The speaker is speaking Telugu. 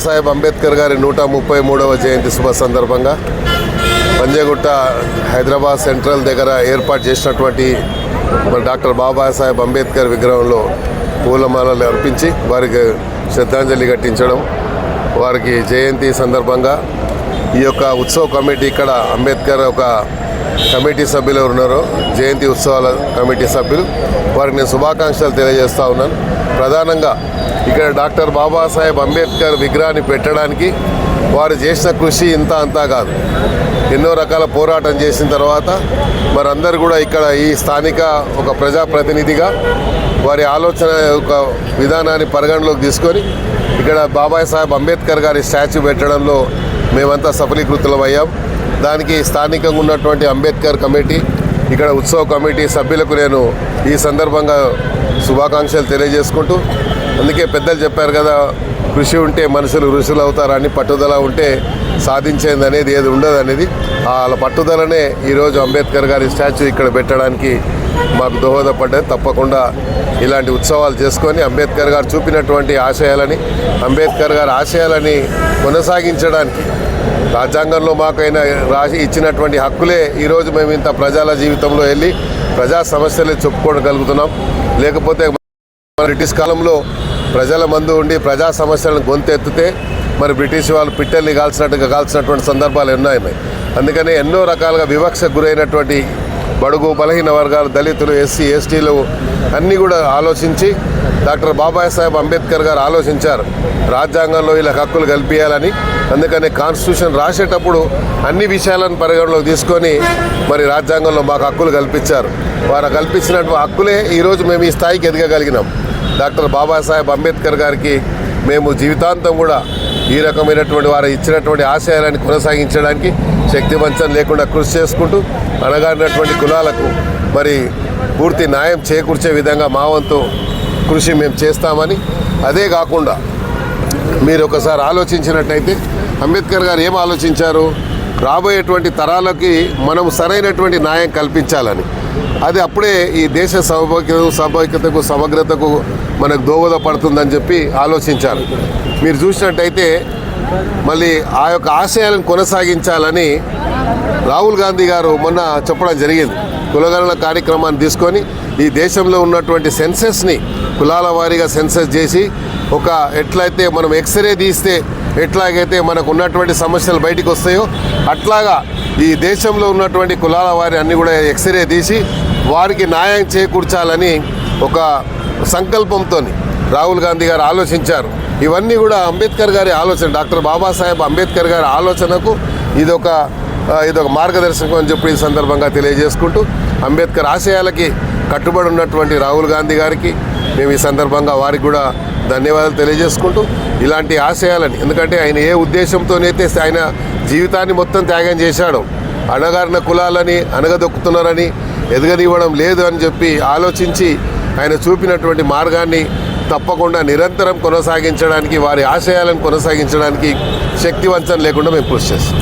సాహెబ్ అంబేద్కర్ గారి 133వ జయంతి శుభ సందర్భంగా పంజగుట్ట హైదరాబాద్ సెంట్రల్ దగ్గర ఏర్పాటు చేసినటువంటి డాక్టర్ బాబాసాహెబ్ అంబేద్కర్ విగ్రహంలో పూలమాలలు అర్పించి వారికి శ్రద్ధాంజలి ఘటించడం, వారికి జయంతి సందర్భంగా ఈ యొక్క ఉత్సవ కమిటీ ఇక్కడ అంబేద్కర్ ఒక కమిటీ సభ్యులు ఉన్నారో జయంతి ఉత్సవాల కమిటీ సభ్యులు వారికి నేను శుభాకాంక్షలు తెలియజేస్తూ ఉన్నాను. ప్రధానంగా ఇక్కడ డాక్టర్ బాబాసాహెబ్ అంబేద్కర్ విగ్రహాన్ని పెట్టడానికి వారు చేసిన కృషి ఇంత అంతా కాదు. ఎన్నో రకాల పోరాటం చేసిన తర్వాత మరందరూ కూడా ఇక్కడ ఈ స్థానిక ఒక ప్రజాప్రతినిధిగా వారి ఆలోచన యొక్క విధానాన్ని పరిగణలోకి తీసుకొని ఇక్కడ బాబాసాహెబ్ అంబేద్కర్ గారి స్టాచ్యూ పెట్టడంలో మేమంతా సఫలీకృతులమయ్యాం. దానికి స్థానికంగా ఉన్నటువంటి అంబేద్కర్ కమిటీ, ఇక్కడ ఉత్సవ కమిటీ సభ్యులకు నేను ఈ సందర్భంగా శుభాకాంక్షలు తెలియజేసుకుంటూ, అందుకే పెద్దలు చెప్పారు కదా, కృషి ఉంటే మనుషులు ఋషులు అవుతారని, పట్టుదల ఉంటే సాధించేది అనేది ఏది ఉండదు అనేది, వాళ్ళ పట్టుదలనే ఈరోజు అంబేద్కర్ గారి స్టాచ్యూ ఇక్కడ పెట్టడానికి మాకు దోహదపడ్డది. తప్పకుండా ఇలాంటి ఉత్సవాలు చేసుకొని అంబేద్కర్ గారు చూపినటువంటి ఆశయాలని, అంబేద్కర్ గారి ఆశయాలని కొనసాగించడానికి రాజ్యాంగంలో మాకైనా రాసి ఇచ్చినటువంటి హక్కులే ఈరోజు మేము ఇంత ప్రజల జీవితంలో వెళ్ళి ప్రజా సమస్యలే చెప్పుకోగలుగుతున్నాం. లేకపోతే బ్రిటిష్ కాలంలో ప్రజల మందు ఉండి ప్రజా సమస్యలను గొంతెత్తితే మరి బ్రిటిష్ వాళ్ళు పిట్టల్ని కాల్చినటువంటి సందర్భాలు ఎన్నో ఉన్నాయి. అందుకని ఎన్నో రకాలుగా వివక్షకు గురైనటువంటి బడుగు బలహీన వర్గాలు, దళితులు, ఎస్సీ ఎస్టీలు అన్నీ కూడా ఆలోచించి డాక్టర్ బాబాసాహెబ్ అంబేద్కర్ గారు ఆలోచించారు రాజ్యాంగంలో ఇలా హక్కులు కల్పించాలని. అందుకని కాన్స్టిట్యూషన్ రాసేటప్పుడు అన్ని విషయాలను పరిగణలోకి తీసుకొని మరి రాజ్యాంగంలో మాకు హక్కులు కల్పించారు. వారు కల్పించినటువంటి హక్కులే ఈరోజు మేము ఈ స్థాయికి ఎదగగలిగినాం. డాక్టర్ బాబాసాహెబ్ అంబేద్కర్ గారికి మేము జీవితాంతం కూడా ఈ రకమైనటువంటి వారు ఇచ్చినటువంటి ఆశయాలను కొనసాగించడానికి శక్తివంచన లేకుండా కృషి చేసుకుంటూ అణగారినటువంటి కులాలకు మరి పూర్తి న్యాయం చేకూర్చే విధంగా మా వంతు కృషి మేము చేస్తామని, అదే కాకుండా మీరు ఒకసారి ఆలోచించినట్టయితే అంబేద్కర్ గారు ఏం ఆలోచించారు, రాబోయేటువంటి తరాలకి మనం సరైనటువంటి న్యాయం కల్పించాలని. అది అప్పుడే ఈ దేశ సమైక్యతకు సమగ్రతకు మనకు దోహదపడుతుందని చెప్పి ఆలోచించారు. మీరు చూసినట్టయితే మళ్ళీ ఆ యొక్క ఆశయాలను కొనసాగించాలని రాహుల్ గాంధీ గారు మొన్న చెప్పడం జరిగింది. కులగణన కార్యక్రమాన్ని తీసుకొని ఈ దేశంలో ఉన్నటువంటి సెన్సెస్ని కులాల వారీగా సెన్సెస్ చేసి ఒక ఎట్లయితే మనం ఎక్స్రే తీస్తే ఎట్లాగైతే మనకు ఉన్నటువంటి సమస్యలు బయటికి వస్తాయో అట్లాగా ఈ దేశంలో ఉన్నటువంటి కులాల వారి అన్నీ కూడా ఎక్స్రే తీసి వారికి న్యాయం చేకూర్చాలని ఒక సంకల్పంతో రాహుల్ గాంధీ గారు ఆలోచించారు. ఇవన్నీ కూడా అంబేద్కర్ గారి ఆలోచన, డాక్టర్ బాబాసాహెబ్ అంబేద్కర్ గారి ఆలోచనకు ఇదొక మార్గదర్శకం అని చెప్పి ఈ సందర్భంగా తెలియజేసుకుంటూ, అంబేద్కర్ ఆశయాలకి కట్టుబడి ఉన్నటువంటి రాహుల్ గాంధీ గారికి మేము ఈ సందర్భంగా వారికి కూడా ధన్యవాదాలు తెలియజేసుకుంటూ, ఇలాంటి ఆశయాలని, ఎందుకంటే ఆయన ఏ ఉద్దేశంతోనైతే ఆయన జీవితాన్ని మొత్తం త్యాగం చేశాడో, అణగారిన కులాలని అణగదొక్కుతున్నారని ఎదగనివ్వడం లేదు అని చెప్పి ఆలోచించి ఆయన చూపినటువంటి మార్గాన్ని తప్పకుండా నిరంతరం కొనసాగించడానికి, వారి ఆశయాలను కొనసాగించడానికి శక్తివంచన లేకుండా మేము కృషి చేస్తాం.